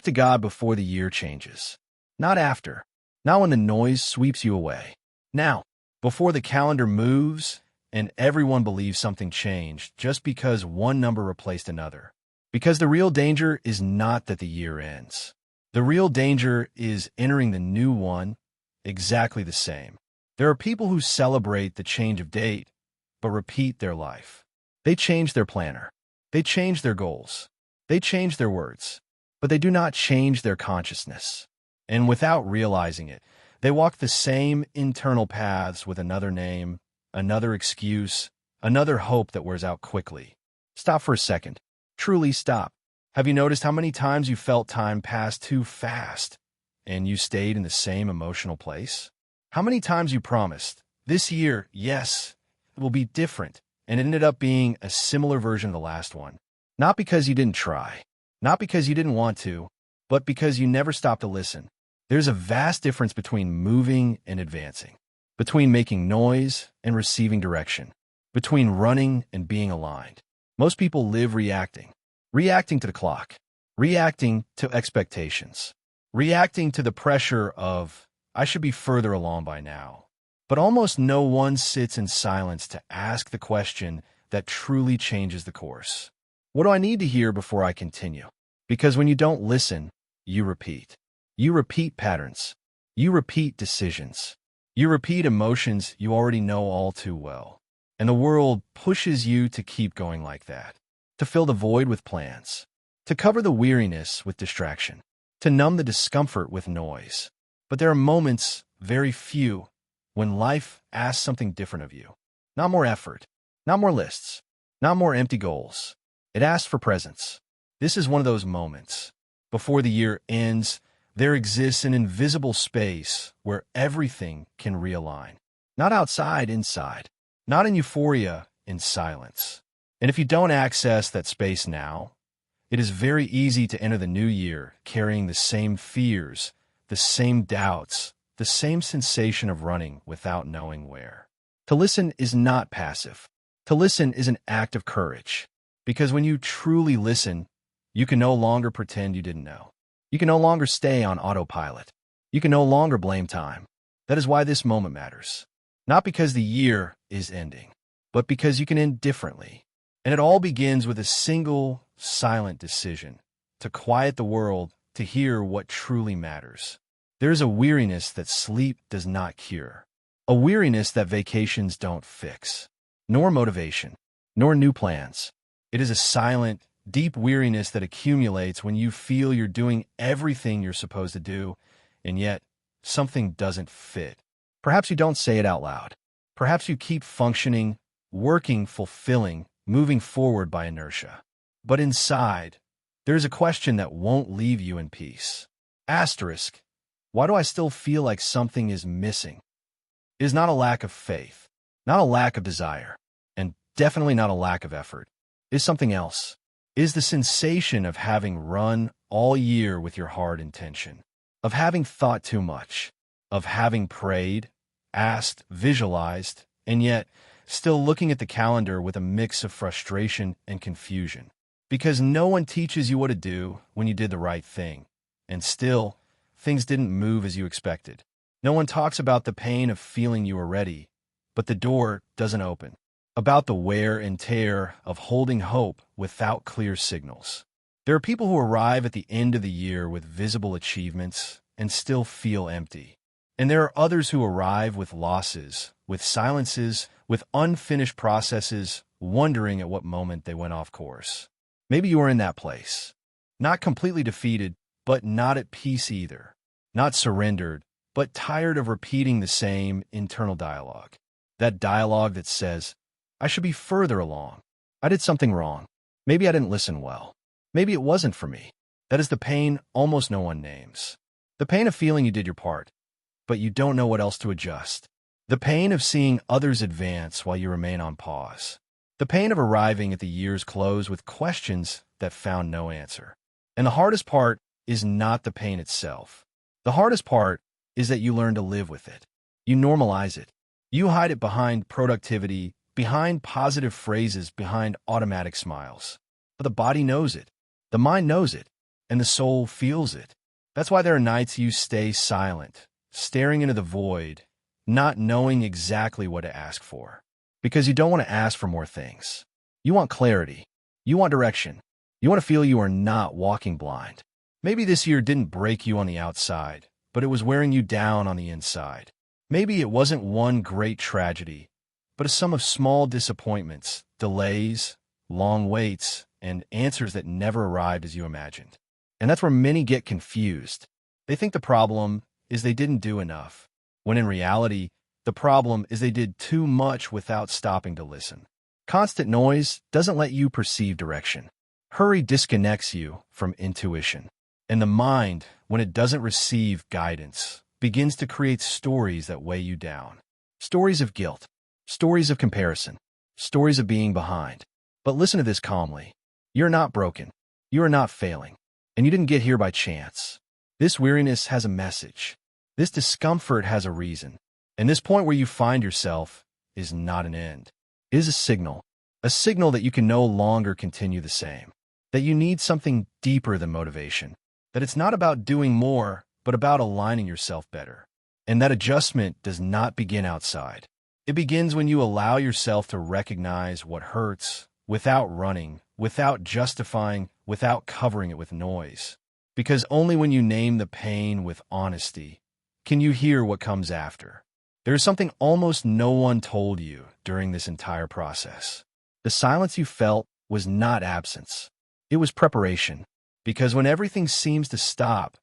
to God before the year changes. Not after. Not when the noise sweeps you away. Now, before the calendar moves and everyone believes something changed just because one number replaced another. Because the real danger is not that the year ends. The real danger is entering the new one exactly the same. There are people who celebrate the change of date, but repeat their life. They change their planner. They change their goals. They change their words, but they do not change their consciousness. And without realizing it, they walk the same internal paths with another name, another excuse, another hope that wears out quickly. Stop for a second. Truly stop. Have you noticed how many times you felt time pass too fast and you stayed in the same emotional place? How many times you promised, this year, yes, it will be different, and it ended up being a similar version of the last one? Not because you didn't try, not because you didn't want to, but because you never stopped to listen. There's a vast difference between moving and advancing, between making noise and receiving direction, between running and being aligned. Most people live reacting to the clock, reacting to expectations, reacting to the pressure of, I should be further along by now. But almost no one sits in silence to ask the question that truly changes the course. What do I need to hear before I continue? Because when you don't listen, you repeat. You repeat patterns. You repeat decisions. You repeat emotions you already know all too well. And the world pushes you to keep going like that, to fill the void with plans, to cover the weariness with distraction, to numb the discomfort with noise. But there are moments, very few, when life asks something different of you. Not more effort, not more lists, not more empty goals. It asks for presence. This is one of those moments. Before the year ends, there exists an invisible space where everything can realign. Not outside, inside. Not in euphoria, in silence. And if you don't access that space now, it is very easy to enter the new year carrying the same fears, the same doubts, the same sensation of running without knowing where. To listen is not passive. To listen is an act of courage. Because when you truly listen, you can no longer pretend you didn't know. You can no longer stay on autopilot. You can no longer blame time. That is why this moment matters. Not because the year is ending, but because you can end differently. And it all begins with a single, silent decision to quiet the world, to hear what truly matters. There is a weariness that sleep does not cure, a weariness that vacations don't fix, nor motivation, nor new plans. It is a silent, deep weariness that accumulates when you feel you're doing everything you're supposed to do, and yet something doesn't fit. Perhaps you don't say it out loud. Perhaps you keep functioning, working, fulfilling, moving forward by inertia. But inside, there's a question that won't leave you in peace. Asterisk, why do I still feel like something is missing? It is not a lack of faith, not a lack of desire, and definitely not a lack of effort. It is something else. It is the sensation of having run all year with your hard intention, of having thought too much, of having prayed, asked, visualized, and yet still looking at the calendar with a mix of frustration and confusion. Because no one teaches you what to do when you did the right thing, and still, things didn't move as you expected. No one talks about the pain of feeling you were ready, but the door doesn't open. About the wear and tear of holding hope without clear signals. There are people who arrive at the end of the year with visible achievements and still feel empty. And there are others who arrive with losses, with silences, with unfinished processes, wondering at what moment they went off course. Maybe you are in that place. Not completely defeated, but not at peace either. Not surrendered, but tired of repeating the same internal dialogue. That dialogue that says, I should be further along. I did something wrong. Maybe I didn't listen well. Maybe it wasn't for me. That is the pain almost no one names. The pain of feeling you did your part, but you don't know what else to adjust. The pain of seeing others advance while you remain on pause. The pain of arriving at the year's close with questions that found no answer. And the hardest part is not the pain itself. The hardest part is that you learn to live with it. You normalize it. You hide it behind productivity, behind positive phrases, behind automatic smiles. But the body knows it. The mind knows it. and the soul feels it. That's why there are nights you stay silent, staring into the void, not knowing exactly what to ask for. Because you don't want to ask for more things. You want clarity. You want direction. You want to feel you are not walking blind. Maybe this year didn't break you on the outside, but it was wearing you down on the inside. Maybe it wasn't one great tragedy, but a sum of small disappointments, delays, long waits, and answers that never arrived as you imagined. And that's where many get confused. They think the problem is they didn't do enough, when in reality, the problem is they did too much without stopping to listen. Constant noise doesn't let you perceive direction. Hurry disconnects you from intuition. And the mind, when it doesn't receive guidance, begins to create stories that weigh you down. Stories of guilt, stories of comparison, stories of being behind. But listen to this calmly. You're not broken. You are not failing. And you didn't get here by chance. This weariness has a message. This discomfort has a reason. And this point where you find yourself is not an end. It is a signal that you can no longer continue the same, that you need something deeper than motivation, that it's not about doing more, but about aligning yourself better. And that adjustment does not begin outside. It begins when you allow yourself to recognize what hurts without running, without justifying, without covering it with noise. Because only when you name the pain with honesty can you hear what comes after. There is something almost no one told you during this entire process. The silence you felt was not absence. It was preparation. Because when everything seems to stop,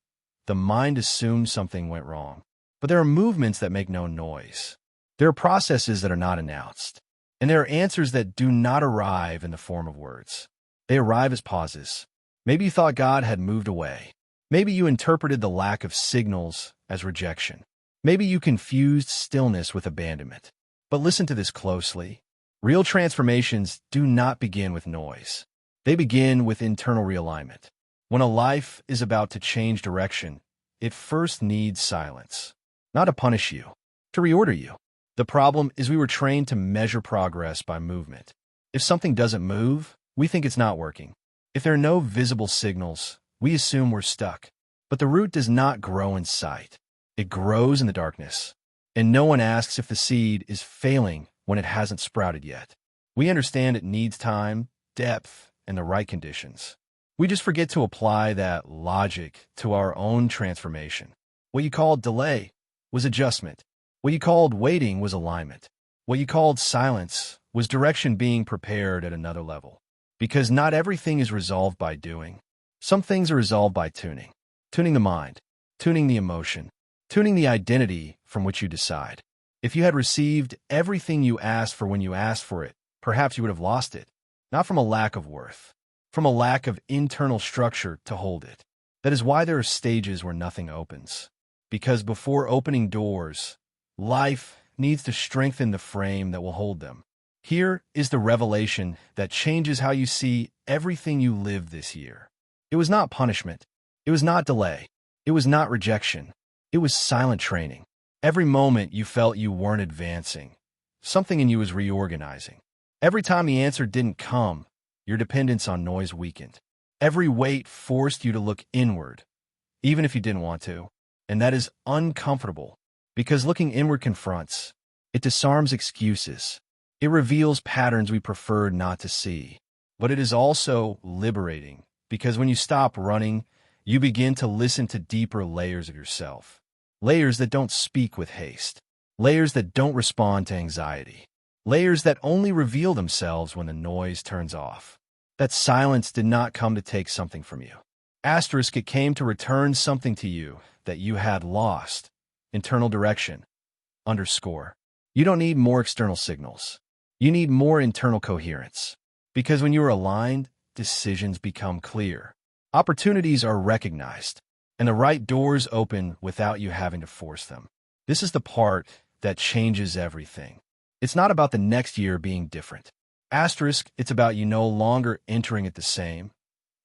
the mind assumes something went wrong. But there are movements that make no noise. There are processes that are not announced. And there are answers that do not arrive in the form of words. They arrive as pauses. Maybe you thought God had moved away. Maybe you interpreted the lack of signals as rejection. Maybe you confused stillness with abandonment. But listen to this closely. Real transformations do not begin with noise. They begin with internal realignment. When a life is about to change direction, it first needs silence. Not to punish you, to reorder you. The problem is we were trained to measure progress by movement. If something doesn't move, we think it's not working. If there are no visible signals, we assume we're stuck. But the root does not grow in sight. It grows in the darkness. And no one asks if the seed is failing when it hasn't sprouted yet. We understand it needs time, depth, and the right conditions. We just forget to apply that logic to our own transformation. What you called delay was adjustment. What you called waiting was alignment. What you called silence was direction being prepared at another level. Because not everything is resolved by doing. Some things are resolved by tuning. Tuning the mind, tuning the emotion, tuning the identity from which you decide. If you had received everything you asked for when you asked for it, perhaps you would have lost it. Not from a lack of worth, from a lack of internal structure to hold it. That is why there are stages where nothing opens. Because before opening doors, life needs to strengthen the frame that will hold them. Here is the revelation that changes how you see everything you lived this year. It was not punishment. It was not delay. It was not rejection. It was silent training. Every moment you felt you weren't advancing, something in you was reorganizing. Every time the answer didn't come, your dependence on noise weakened. Every weight forced you to look inward, even if you didn't want to. And that is uncomfortable, because looking inward confronts. It disarms excuses. It reveals patterns we preferred not to see. But it is also liberating, because when you stop running, you begin to listen to deeper layers of yourself. Layers that don't speak with haste. Layers that don't respond to anxiety. Layers that only reveal themselves when the noise turns off. That silence did not come to take something from you. Asterisk, it came to return something to you that you had lost. Internal direction. Underscore. You don't need more external signals. You need more internal coherence. Because when you are aligned, decisions become clear. Opportunities are recognized, and the right doors open without you having to force them. This is the part that changes everything. It's not about the next year being different. Asterisk, it's about you no longer entering it the same.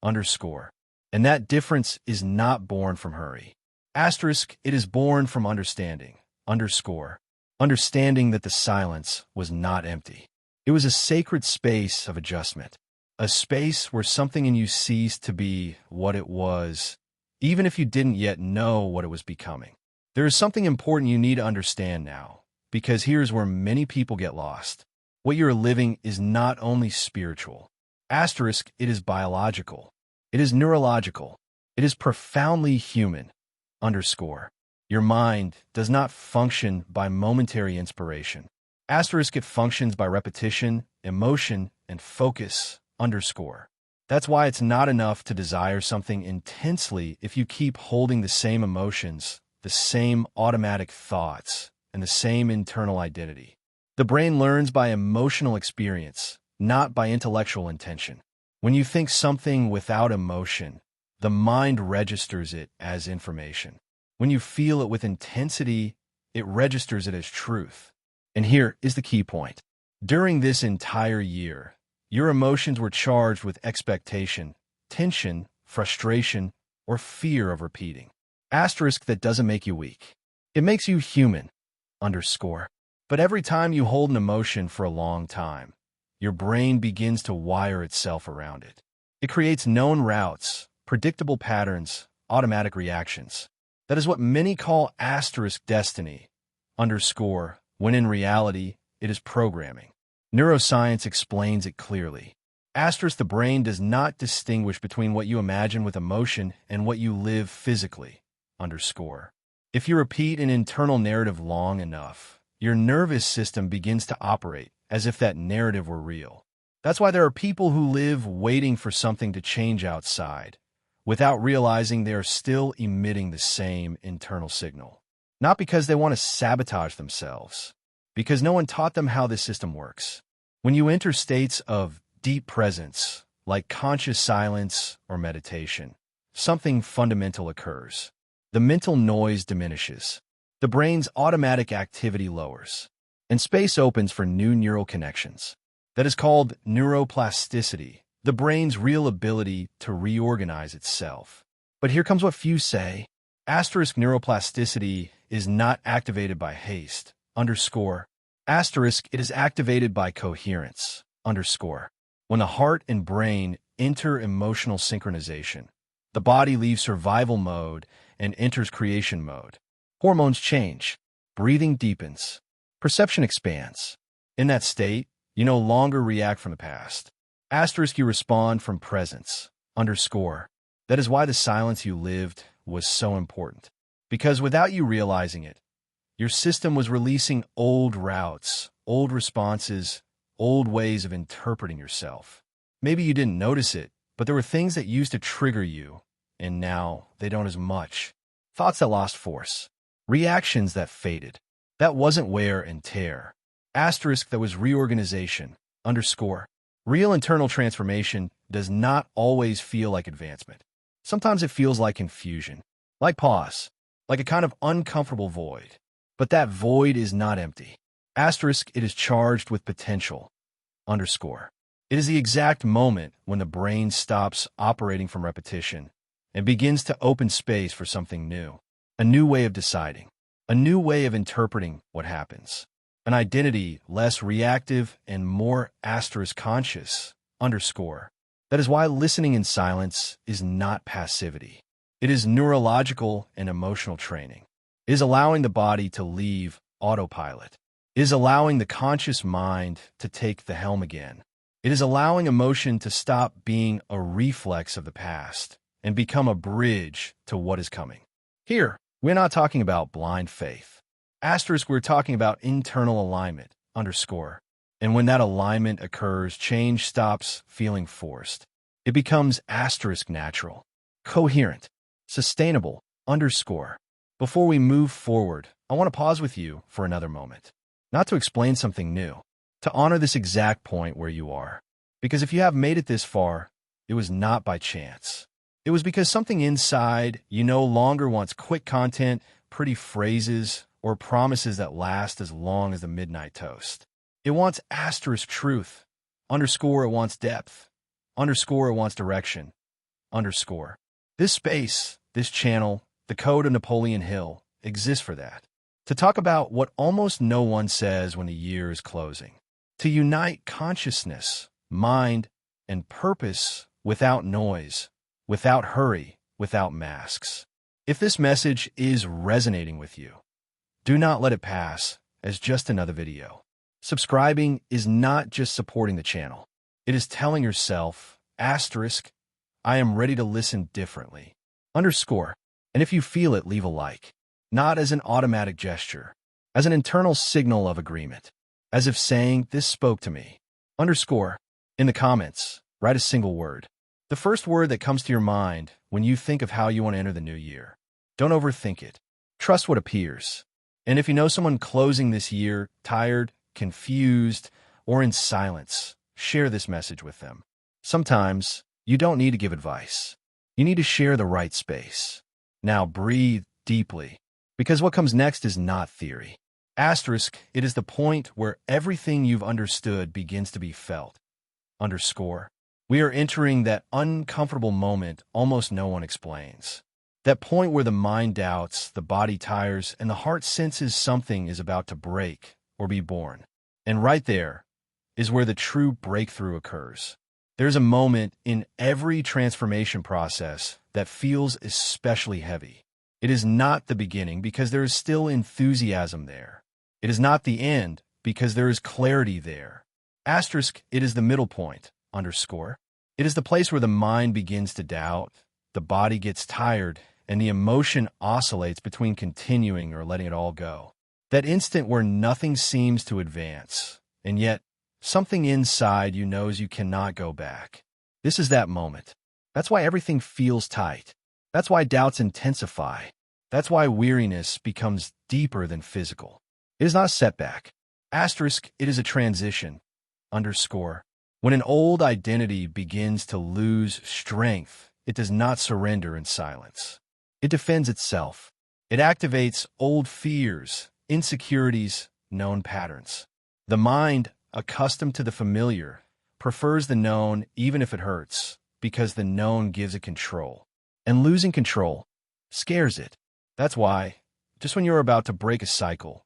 Underscore. And that difference is not born from hurry. Asterisk, it is born from understanding. Underscore. Understanding that the silence was not empty. It was a sacred space of adjustment. a space where something in you ceased to be what it was, even if you didn't yet know what it was becoming. There is something important you need to understand now, because here's where many people get lost. What you're living is not only spiritual. Asterisk, it is biological. It is neurological. It is profoundly human. Underscore. Your mind does not function by momentary inspiration. Asterisk, it functions by repetition, emotion, and focus. Underscore. That's why it's not enough to desire something intensely if you keep holding the same emotions, the same automatic thoughts, and the same internal identity. The brain learns by emotional experience, not by intellectual intention. When you think something without emotion, the mind registers it as information. When you feel it with intensity, it registers it as truth. And here is the key point. During this entire year, your emotions were charged with expectation, tension, frustration, or fear of repeating. Asterisk, that doesn't make you weak. It makes you human. Underscore. But every time you hold an emotion for a long time, your brain begins to wire itself around it. It creates known routes, predictable patterns, automatic reactions. That is what many call asterisk destiny. Underscore, when in reality, it is programming. Neuroscience explains it clearly. Asterisk, the brain does not distinguish between what you imagine with emotion and what you live physically. Underscore. If you repeat an internal narrative long enough, your nervous system begins to operate as if that narrative were real. That's why there are people who live waiting for something to change outside, without realizing they are still emitting the same internal signal. Not because they want to sabotage themselves, because no one taught them how this system works. When you enter states of deep presence, like conscious silence or meditation, something fundamental occurs. The mental noise diminishes. The brain's automatic activity lowers, and space opens for new neural connections. That is called neuroplasticity, the brain's real ability to reorganize itself. But here comes what few say. Asterisk, neuroplasticity is not activated by haste. Underscore. Asterisk, it is activated by coherence. Underscore. When the heart and brain enter emotional synchronization, the body leaves survival mode and enters creation mode. Hormones change. Breathing deepens. Perception expands. In that state, you no longer react from the past. Asterisk, you respond from presence. Underscore. That is why the silence you lived was so important. Because without you realizing it, your system was releasing old routes, old responses, old ways of interpreting yourself. Maybe you didn't notice it, but there were things that used to trigger you, and now they don't as much. Thoughts that lost force. Reactions that faded. That wasn't wear and tear. Asterisk, that was reorganization. Underscore. Real internal transformation does not always feel like advancement. Sometimes it feels like confusion, like pause, like a kind of uncomfortable void. But that void is not empty. Asterisk, it is charged with potential. Underscore. It is the exact moment when the brain stops operating from repetition and begins to open space for something new. A new way of deciding. A new way of interpreting what happens. An identity less reactive and more asterisk conscious. Underscore. That is why listening in silence is not passivity. It is neurological and emotional training. It is allowing the body to leave autopilot. It is allowing the conscious mind to take the helm again. It is allowing emotion to stop being a reflex of the past and become a bridge to what is coming. Here, we're not talking about blind faith. Asterisk, we're talking about internal alignment. Underscore. And when that alignment occurs, change stops feeling forced. It becomes asterisk natural, coherent, sustainable. Underscore. Before we move forward, I want to pause with you for another moment. Not to explain something new, to honor this exact point where you are. Because if you have made it this far, it was not by chance. It was because something inside you no longer wants quick content, pretty phrases, or promises that last as long as the midnight toast. It wants asterisk truth. Underscore, it wants depth. Underscore, it wants direction. Underscore. This space, this channel, the Code of Napoleon Hill, exists for that. To talk about what almost no one says when the year is closing. To unite consciousness, mind, and purpose without noise, without hurry, without masks. If this message is resonating with you, do not let it pass as just another video. Subscribing is not just supporting the channel. It is telling yourself, asterisk, I am ready to listen differently. Underscore. And if you feel it, leave a like. Not as an automatic gesture, as an internal signal of agreement, as if saying, this spoke to me. Underscore. In the comments, write a single word. The first word that comes to your mind when you think of how you want to enter the new year. Don't overthink it. Trust what appears. And if you know someone closing this year tired, confused, or in silence, share this message with them. Sometimes, you don't need to give advice. You need to share the right space. Now breathe deeply, because what comes next is not theory. Asterisk, it is the point where everything you've understood begins to be felt. Underscore. We are entering that uncomfortable moment almost no one explains. That point where the mind doubts, the body tires, and the heart senses something is about to break or be born. And right there is where the true breakthrough occurs. There's a moment in every transformation process that feels especially heavy. It is not the beginning because there is still enthusiasm there. It is not the end because there is clarity there. Asterisk, it is the middle point. Underscore. It is the place where the mind begins to doubt, the body gets tired, and the emotion oscillates between continuing or letting it all go. That instant where nothing seems to advance, and yet something inside you knows you cannot go back. This is that moment. That's why everything feels tight. That's why doubts intensify. That's why weariness becomes deeper than physical. It is not a setback. Asterisk, it is a transition. Underscore. When an old identity begins to lose strength, it does not surrender in silence. It defends itself. It activates old fears, insecurities, known patterns. The mind, accustomed to the familiar, prefers the known even if it hurts, because the known gives it control. And losing control scares it. That's why, just when you're about to break a cycle,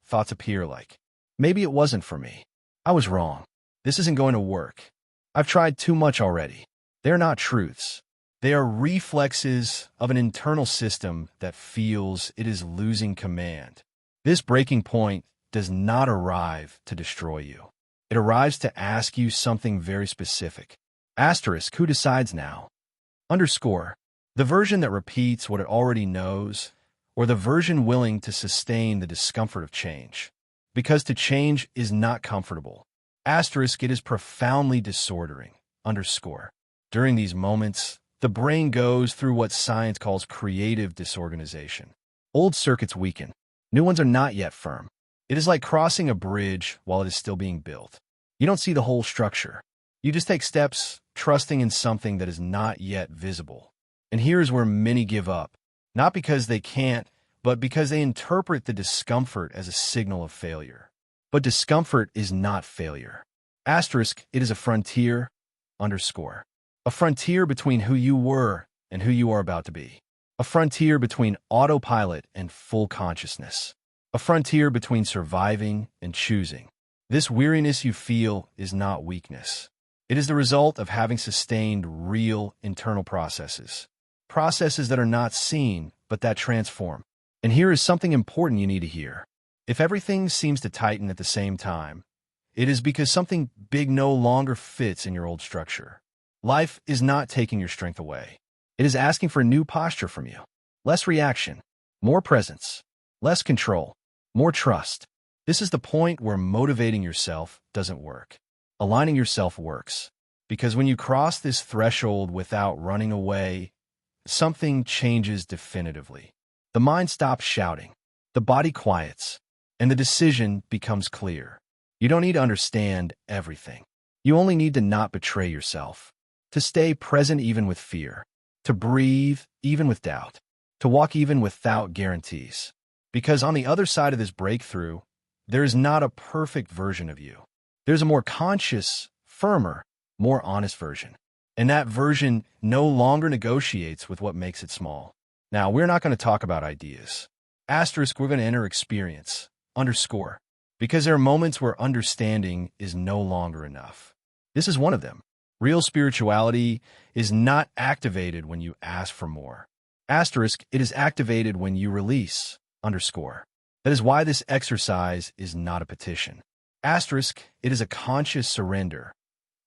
thoughts appear like, maybe it wasn't for me. I was wrong. This isn't going to work. I've tried too much already. They're not truths. They are reflexes of an internal system that feels it is losing command. This breaking point does not arrive to destroy you. It arrives to ask you something very specific. Asterisk, who decides now? Underscore, the version that repeats what it already knows, or the version willing to sustain the discomfort of change. Because to change is not comfortable. Asterisk, it is profoundly disordering. Underscore. During these moments, the brain goes through what science calls creative disorganization. Old circuits weaken. New ones are not yet firm. It is like crossing a bridge while it is still being built. You don't see the whole structure. You just take steps, trusting in something that is not yet visible. And here is where many give up. Not because they can't, but because they interpret the discomfort as a signal of failure. But discomfort is not failure. Asterisk, it is a frontier. Underscore. A frontier between who you were and who you are about to be. A frontier between autopilot and full consciousness. A frontier between surviving and choosing. This weariness you feel is not weakness. It is the result of having sustained real internal processes. Processes that are not seen, but that transform. And here is something important you need to hear. If everything seems to tighten at the same time, it is because something big no longer fits in your old structure. Life is not taking your strength away. It is asking for a new posture from you. Less reaction, more presence, less control, more trust. This is the point where motivating yourself doesn't work. Aligning yourself works. Because when you cross this threshold without running away, something changes definitively. The mind stops shouting, the body quiets, and the decision becomes clear. You don't need to understand everything. You only need to not betray yourself, to stay present even with fear, to breathe even with doubt, to walk even without guarantees. Because on the other side of this breakthrough, there is not a perfect version of you. There's a more conscious, firmer, more honest version. And that version no longer negotiates with what makes it small. Now, we're not going to talk about ideas. Asterisk, we're going to enter experience. Underscore. Because there are moments where understanding is no longer enough. This is one of them. Real spirituality is not activated when you ask for more. Asterisk, it is activated when you release. Underscore. That is why this exercise is not a petition. Asterisk, it is a conscious surrender.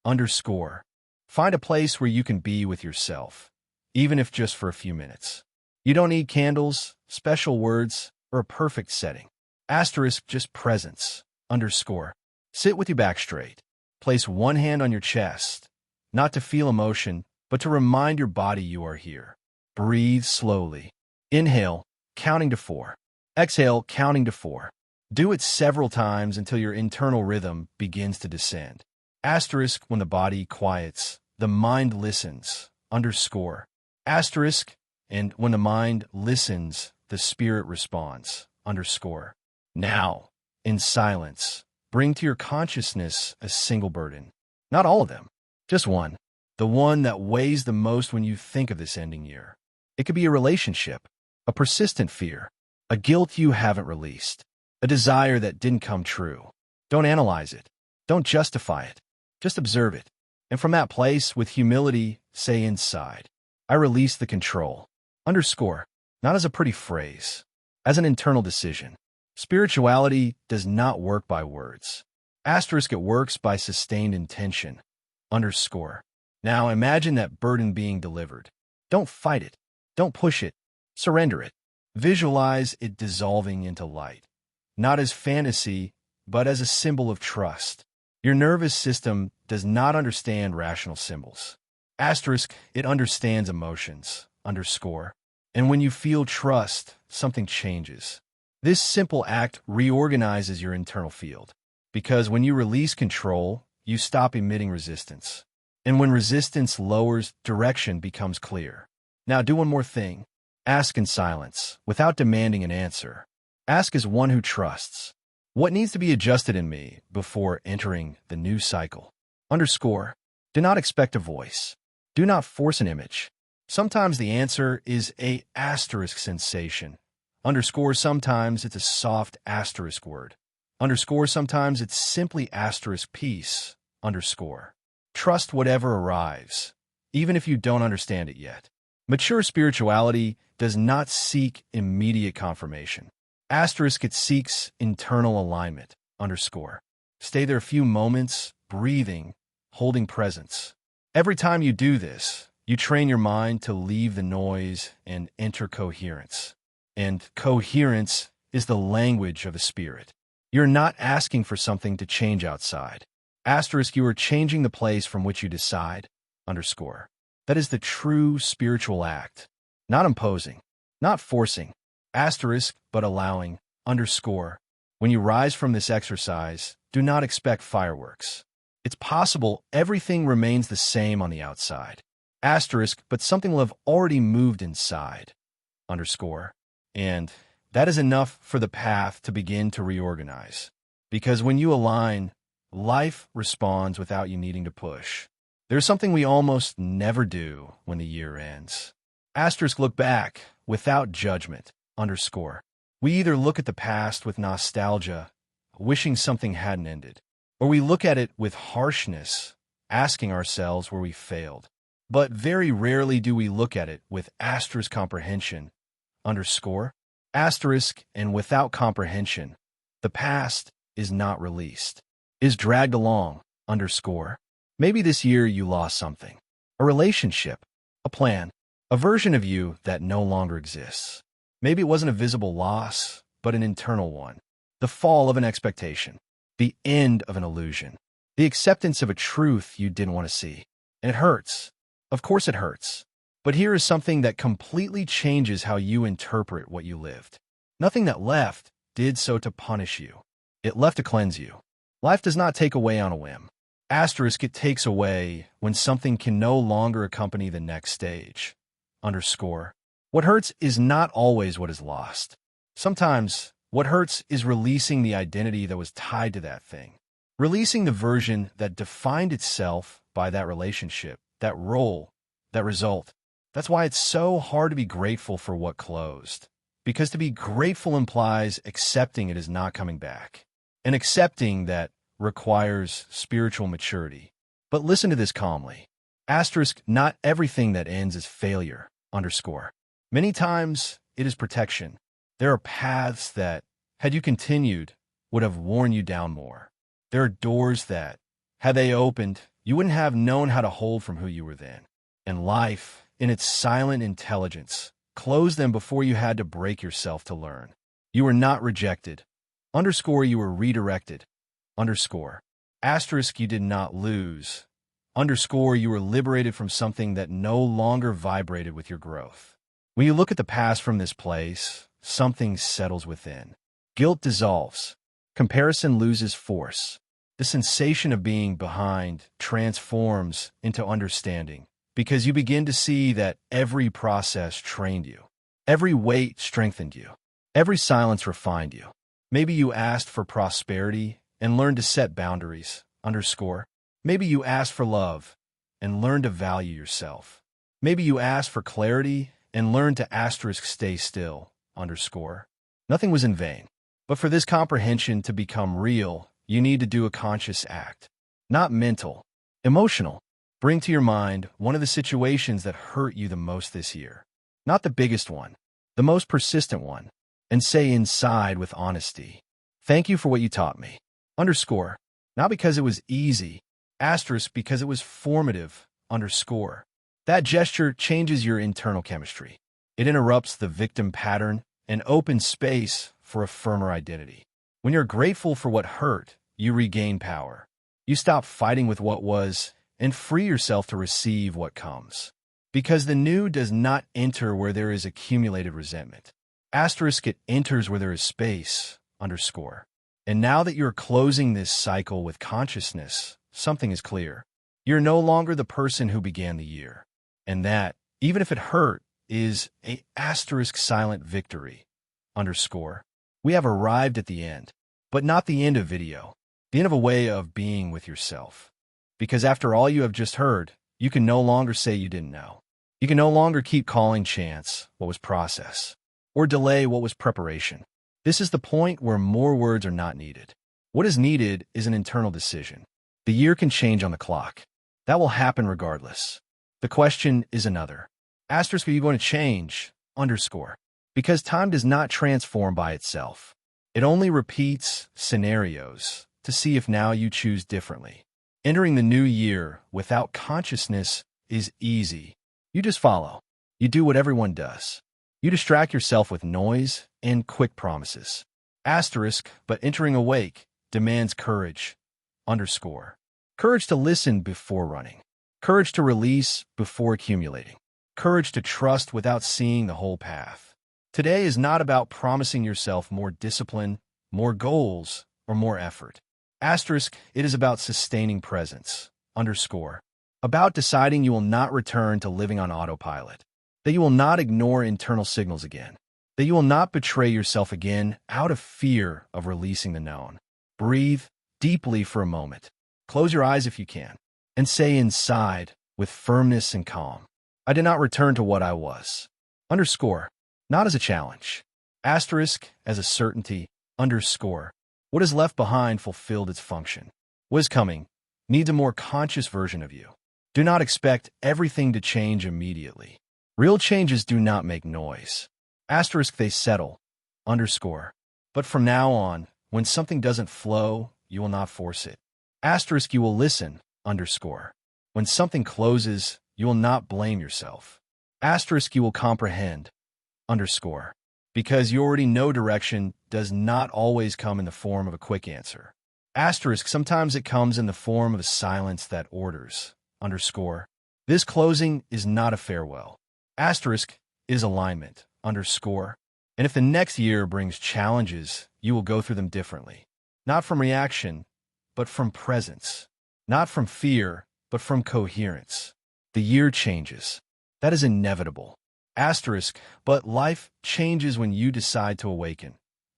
Underscore. Find a place where you can be with yourself, even if just for a few minutes. You don't need candles, special words, or a perfect setting. Asterisk, just presence. Underscore. Sit with your back straight. Place one hand on your chest, not to feel emotion, but to remind your body you are here. Breathe slowly. Inhale, counting to 4. Exhale, counting to 4. Do it several times until your internal rhythm begins to descend. Asterisk, when the body quiets, the mind listens. Underscore. Asterisk, and when the mind listens, the spirit responds. Underscore. Now, in silence, bring to your consciousness a single burden. Not all of them, just one. The one that weighs the most when you think of this ending year. It could be a relationship, a persistent fear, a guilt you haven't released, a desire that didn't come true. Don't analyze it. Don't justify it. Just observe it. And from that place, with humility, say inside, I release the control. Underscore. Not as a pretty phrase, as an internal decision. Spirituality does not work by words. Asterisk, it works by sustained intention. Underscore. Now imagine that burden being delivered. Don't fight it. Don't push it. Surrender it. Visualize it dissolving into light. Not as fantasy, but as a symbol of trust. Your nervous system does not understand rational symbols. Asterisk, it understands emotions. Underscore. And when you feel trust, something changes. This simple act reorganizes your internal field. Because when you release control, you stop emitting resistance. And when resistance lowers, direction becomes clear. Now do one more thing. Ask in silence, without demanding an answer. Ask as one who trusts. What needs to be adjusted in me before entering the new cycle? Underscore. Do not expect a voice. Do not force an image. Sometimes the answer is a asterisk sensation. Underscore, sometimes it's a soft asterisk word. Underscore, sometimes it's simply asterisk peace. Underscore. Trust whatever arrives, even if you don't understand it yet. Mature spirituality does not seek immediate confirmation. Asterisk, it seeks internal alignment. Underscore. Stay there a few moments, breathing, holding presence. Every time you do this, you train your mind to leave the noise and enter coherence. And coherence is the language of the spirit. You're not asking for something to change outside. Asterisk, you are changing the place from which you decide. Underscore. That is the true spiritual act. Not imposing, not forcing. Asterisk, but allowing. Underscore. When you rise from this exercise, do not expect fireworks. It's possible everything remains the same on the outside. Asterisk, but something will have already moved inside. Underscore. And that is enough for the path to begin to reorganize. Because when you align, life responds without you needing to push. There's something we almost never do when the year ends. Asterisk, look back without judgment. Underscore. We either look at the past with nostalgia, wishing something hadn't ended, or we look at it with harshness, asking ourselves where we failed. But very rarely do we look at it with asterisk comprehension. Underscore. Asterisk, and without comprehension, the past is not released, is dragged along. Underscore. Maybe this year you lost something. A relationship, a plan, a version of you that no longer exists. Maybe it wasn't a visible loss, but an internal one. The fall of an expectation, the end of an illusion, the acceptance of a truth you didn't want to see. And it hurts. Of course it hurts. But here is something that completely changes how you interpret what you lived. Nothing that left did so to punish you. It left to cleanse you. Life does not take away on a whim. Asterisk, it takes away when something can no longer accompany the next stage. Underscore. What hurts is not always what is lost. Sometimes, what hurts is releasing the identity that was tied to that thing. Releasing the version that defined itself by that relationship, that role, that result. That's why it's so hard to be grateful for what closed. Because to be grateful implies accepting it is not coming back. And accepting that requires spiritual maturity. But listen to this calmly. Asterisk, not everything that ends is failure, underscore. Many times, it is protection. There are paths that, had you continued, would have worn you down more. There are doors that, had they opened, you wouldn't have known how to hold from who you were then. And life, in its silent intelligence, closed them before you had to break yourself to learn. You were not rejected. Underscore, you were redirected. Underscore. Asterisk, you did not lose. Underscore, you were liberated from something that no longer vibrated with your growth. When you look at the past from this place, something settles within. Guilt dissolves. Comparison loses force. The sensation of being behind transforms into understanding because you begin to see that every process trained you. Every wait strengthened you. Every silence refined you. Maybe you asked for prosperity and learned to set boundaries, underscore. Maybe you asked for love and learned to value yourself. Maybe you asked for clarity and learned to asterisk stay still, underscore. Nothing was in vain. But for this comprehension to become real, you need to do a conscious act. Not mental, emotional. Bring to your mind one of the situations that hurt you the most this year. Not the biggest one, the most persistent one. And say inside with honesty, thank you for what you taught me. Underscore. Not because it was easy. Asterisk because it was formative. Underscore. That gesture changes your internal chemistry. It interrupts the victim pattern and opens space for a firmer identity. When you're grateful for what hurt, you regain power. You stop fighting with what was and free yourself to receive what comes. Because the new does not enter where there is accumulated resentment. Asterisk, it enters where there is space, underscore. And now that you're closing this cycle with consciousness, something is clear. You're no longer the person who began the year. And that, even if it hurt, is a asterisk silent victory, underscore. We have arrived at the end, but not the end of video, the end of a way of being with yourself. Because after all you have just heard, you can no longer say you didn't know. You can no longer keep calling chance what was process, or delay what was preparation. This is the point where more words are not needed. What is needed is an internal decision. The year can change on the clock. That will happen regardless. The question is another. Asterisk, are you going to change? Underscore. Because time does not transform by itself. It only repeats scenarios to see if now you choose differently. Entering the new year without consciousness is easy. You just follow. You do what everyone does. You distract yourself with noise and quick promises. Asterisk, but entering awake demands courage. Underscore. Courage to listen before running. Courage to release before accumulating. Courage to trust without seeing the whole path. Today is not about promising yourself more discipline, more goals, or more effort. Asterisk, it is about sustaining presence. Underscore. About deciding you will not return to living on autopilot. That you will not ignore internal signals again. That you will not betray yourself again out of fear of releasing the known. Breathe deeply for a moment. Close your eyes if you can. And say inside, with firmness and calm, I did not return to what I was. Underscore. Not as a challenge. Asterisk, as a certainty. Underscore. What is left behind fulfilled its function. What is coming needs a more conscious version of you. Do not expect everything to change immediately. Real changes do not make noise. Asterisk, they settle. Underscore. But from now on, when something doesn't flow, you will not force it. Asterisk, you will listen. Underscore. When something closes, you will not blame yourself. Asterisk, you will comprehend. Underscore. Because you already know direction does not always come in the form of a quick answer. Asterisk, sometimes it comes in the form of a silence that orders. Underscore. This closing is not a farewell. Asterisk is alignment. Underscore. And if the next year brings challenges, you will go through them differently. Not from reaction, but from presence. Not from fear, but from coherence. The year changes. That is inevitable. Asterisk, but life changes when you decide to awaken.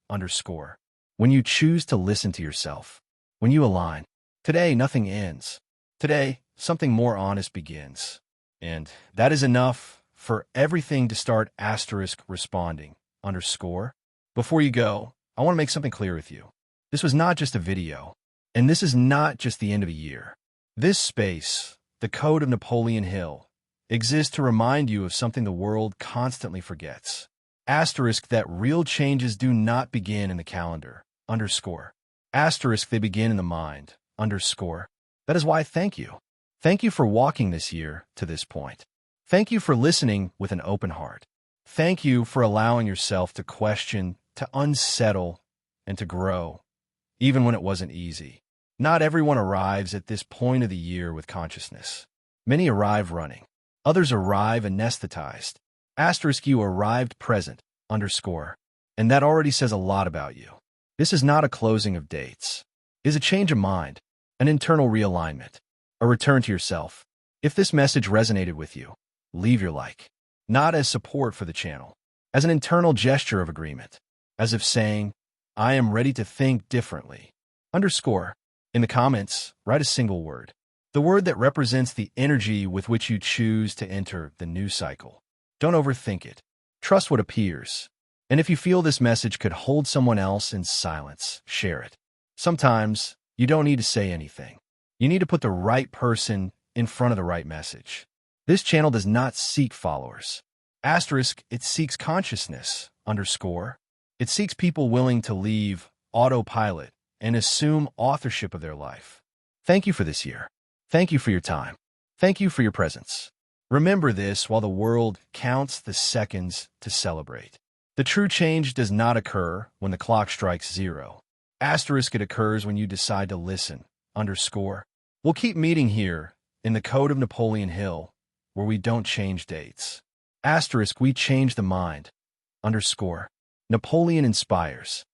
Underscore. When you choose to listen to yourself. When you align. Today, nothing ends. Today, something more honest begins. And that is enough for everything to start asterisk responding. Underscore. Before you go, I want to make something clear with you. This was not just a video. And this is not just the end of a year. This space, the Code of Napoleon Hill, exists to remind you of something the world constantly forgets. Asterisk that real changes do not begin in the calendar. Underscore. Asterisk they begin in the mind. Underscore. That is why thank you. Thank you for walking this year to this point. Thank you for listening with an open heart. Thank you for allowing yourself to question, to unsettle, and to grow, even when it wasn't easy. Not everyone arrives at this point of the year with consciousness. Many arrive running. Others arrive anesthetized. Asterisk you arrived present. Underscore. And that already says a lot about you. This is not a closing of dates. It is a change of mind, an internal realignment, a return to yourself. If this message resonated with you, leave your like. Not as support for the channel, as an internal gesture of agreement, as if saying, I am ready to think differently. Underscore. In the comments, write a single word. The word that represents the energy with which you choose to enter the new cycle. Don't overthink it. Trust what appears. And if you feel this message could hold someone else in silence, share it. Sometimes, you don't need to say anything. You need to put the right person in front of the right message. This channel does not seek followers. Asterisk, it seeks consciousness. Underscore. It seeks people willing to leave autopilot and assume authorship of their life. Thank you for this year. Thank you for your time. Thank you for your presence. Remember this while the world counts the seconds to celebrate. The true change does not occur when the clock strikes 0. Asterisk, it occurs when you decide to listen. Underscore. We'll keep meeting here in the Code of Napoleon Hill, where we don't change dates. Asterisk, we change the mind. Underscore. Napoleon inspires.